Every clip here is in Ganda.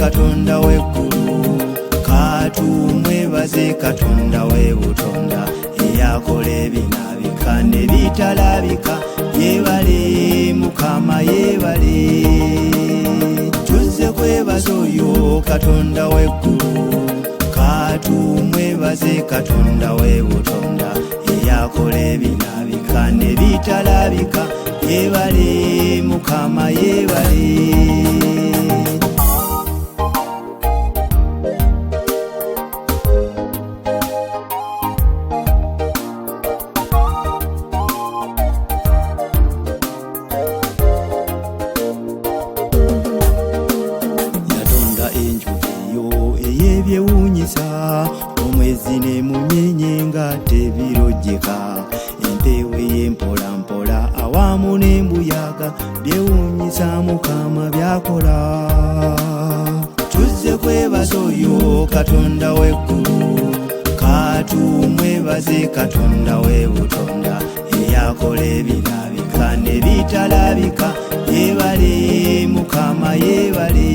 katonda w'eggulu, katumwebaze katonda w'ebutonda eyakola ebinabika n'ebitalabika. Yeebale Mukama yeebale, tuzze kwebaza oyo katonda w'eggulu, katumwebaze katonda w'ebutonda eyakola ebinabika n'ebitalabika. Yeebale Mukama yeebale. Eyebyewuunyisa omwezi ne munyenye nga tebirojjeka, empewo ey'empolampola awamu n'embuyaga byewuunyisa Mukama byakola. Tuzze kwebaza oyo katonda w'eggulu, katumwebaze katonda w'ebutonda eyakola ebirabika n'ebitalabika. Yeebale Mukama yeebale,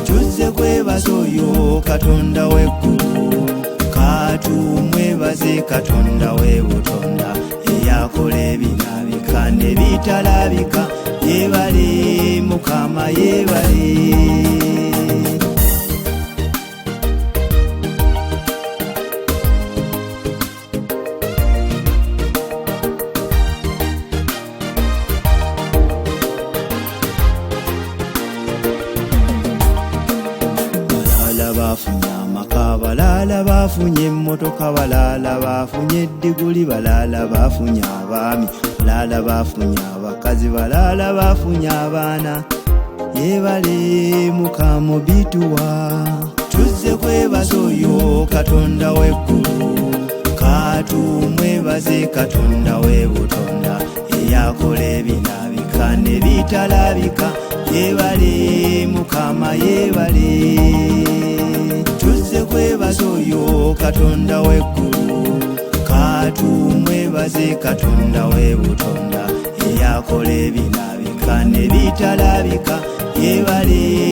tuzze kwebaza oyo katonda w'eggulu, katumwebaze katonda w'ebutonda eyakola ebirabika n'ebitalabika. Yeebale Mukama yeebale. Bafunye amaka, balala bafunye emmotoka, balala bafunye eddiguli, balala bafunye abaami, balala bafunye abakazi, balala bafunye abaana. Yeebale Mukama obituwa, tuzze kwebaza oyo katonda w'eggulu, katumwebaze katonda w'ebutonda eyakola ebinabika n'ebitalabika. Yeebale Mukama yeebale, tuzze kwebaza oyo katonda w'eggulu, katumwebaze katonda w'ebutonda eyakola ebinabika n'ebitalabika. Yeebale.